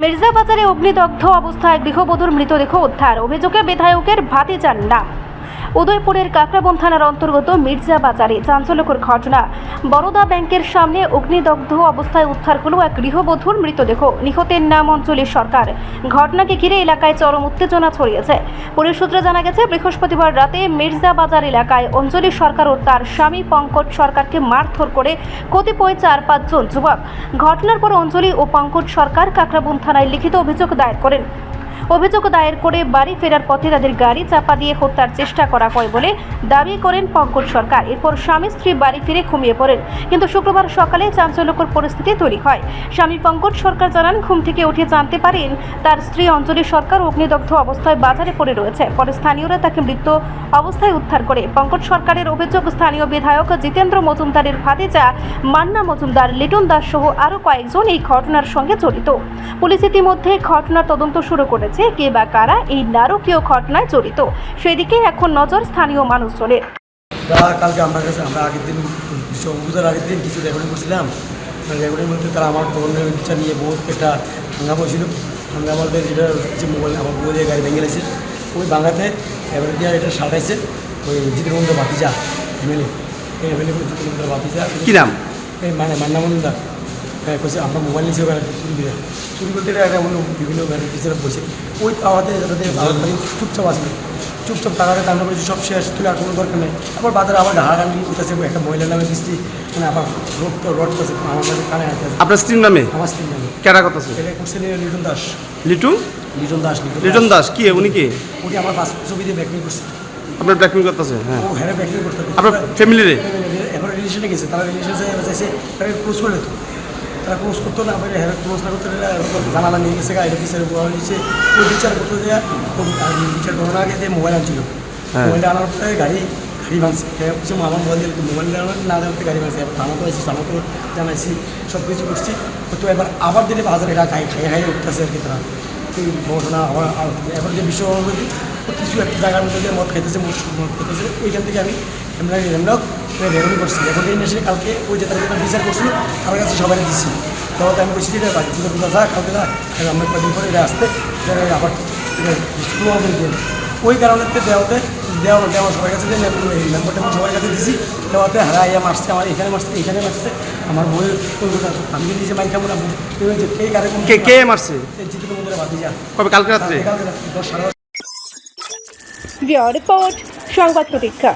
মির্জাবাজারে অগ্নিদগ্ধ অবস্থায় গৃহবধূর মৃতদেহ উদ্ধার। অভিযোগে বিধায়কের ভাতিজার নাম। উদয়পুরের কাকরাবন থানার অন্তর্গত মির্জাবাজারে চাঞ্চল্যকর ঘটনা। বরোদা ব্যাংকের সামনে অগ্নিদগ্ধ অবস্থায় উদ্ধার হলো এক গৃহবধূর মৃতদেহ। নিহতের নাম অঞ্জলি সরকার। ঘটনাকে ঘিরে এলাকায় চরম উত্তেজনা ছড়িয়েছে। পুলিশ সূত্রে জানা গেছে, বৃহস্পতিবার রাতে মির্জাবাজার এলাকায় অঞ্জলি সরকার ও তার স্বামী পঙ্কজ সরকারকে মারধর করে কতিপয় 4-5 জন যুবক। ঘটনার পর অঞ্জলি ও পঙ্কজ সরকার কাকরাবন থানায় লিখিত অভিযোগ দায়ের করেন। অভিযোগ দায়ের করে বাড়ি ফেরার পথে তাদের গাড়ি চাপা দিয়ে হত্যার চেষ্টা করা হয় বলে দাবি করেন পঙ্কজ সরকার। এরপর স্বামী স্ত্রী বাড়ি ফিরে ঘুমিয়ে পড়েন, কিন্তু শুক্রবার সকালে চাঞ্চল্যকর পরিস্থিতি তৈরি হয়। স্বামী পঙ্কজ সরকার জানান, ঘুম থেকে উঠে জানতে পারেন তার স্ত্রী অঞ্জলি সরকার অগ্নিদগ্ধ অবস্থায় বাজারে পড়ে রয়েছে। পরে স্থানীয়রা তাকে মৃত অবস্থায় উদ্ধার করে। পঙ্কজ সরকারের অভিযোগ, স্থানীয় বিধায়ক জিতেন্দ্র মজুমদারের ভাতিজা মান্না মজুমদার, লিটন দাস সহ আরও কয়েকজন এই ঘটনার সঙ্গে জড়িত। পুলিশ ইতিমধ্যে ঘটনার তদন্ত শুরু করেছে। কে বা কারা এই নারকীয় ঘটনায় জড়িত, সেদিকে এখন নজর স্থানীয় মানুষজনের। কালকে আমরা আগের দিন পুজোর আগের দিন কিছু রেকর্ডিং করছিলাম। রেকর্ডিং বলতে তারা আমার ধরনের ইচ্ছা নিয়ে বহুত একটা হাঙ্গামা ছিল। হাঙ্গামাদের যেটা হচ্ছে মোবাইল, আমার মোবাইলে গাড়ি ভেঙে গেছে। ওই বাংলাতে এবার দিয়ে এটা সাটাইছে ওই জিতেন্দ্র ভাতিজা এমএলএ। এই এমএলএ জিতেন্দ্র ভাতিজা কী নাম? এই মান্না মজুমদার কইছে আমরা মোবাইল নিয়েছি চুরি করতে একটা বিভিন্ন টিচার বসে ওই পাওয়াতে যাতে চুপচাপ আসবে, চুপচাপ টাকাতে দাম করেছি, সব শেষ তুলে আর কোনো দরকার নেই। আবার বাজারে আবার হারাগান্ডি উঠেছে একটা মহিলার নামে কিস্তি, মানে আবার রোড করছে আমার কাছে কানে হাতে। আপনার স্ত্রীর নামে? আমার স্ত্রীর নামে। কেডা কথা আছে? এটা করছে লিটন দাস। লিটন দাস কি উনি কি? উনি আমার পাসপোর্ট ছবি দিয়ে ব্যাকমেল করছে। আপনার ব্ল্যাকমেল করতেছে? হ্যাঁ, ও হ্যাঁ ব্যাকমেল করতে আপনার ফ্যামিলিরে এবার রিলেশনে গেছে, তারা রিলেশনে চাইছে তাকে ক্লোজ করে দিত। তারা ক্লোজ করতো না, আবার হ্যাঁ ক্লোজ না করতে জানালা নিয়ে গেছে, গাড়িটা বিচারে বলা হয়েছে। ওই বিচার করতে যায় বিচার করার আগে যে মোবাইল আনছিল, মোবাইলটা আনার পরে গাড়ি ভাঙছে। আমার মোবাইল দিয়ে মোবাইল না দেওয়ার গাড়ি ভাঙছে। এবার থানা তো আছি, থানা তো জানাইছি, সব কিছু করছি। তো এবার আবার দিলে বাজারে এটা খাই উঠতেছে আর কি। তারা এই ঘটনা আবার এখন যে বিশ্ব কিছু একটা জায়গার মধ্যে যে মদ খেতেছে, মদ খেতেছে, ওইখান থেকে আমি রেকর্ডিং করছি। রেকর্ডিং এসে কালকে ওই যে তারা বিচার করছিল আমার কাছে সবাই দিচ্ছি। তখন আমি বলছি এটা বাড়ি থেকে যা কালকে না আমরা কদিন পরে এটা আসতে আবার ওই কারণে দেওয়া সবার কাছে মেম্বারটা সবার কাছে দিচ্ছি। দেওয়াতে হারাইয়া মারছে, আমার এখানে মারছে আমার বই। আমি নিজে মাই খাবো না, কে মারছে? জিতে মন্দিরে বাতি যা কবে? কালকে রাত্রে? 10 সাড়ে রিপোর্ট সংবাদ প্রতীক্ষা।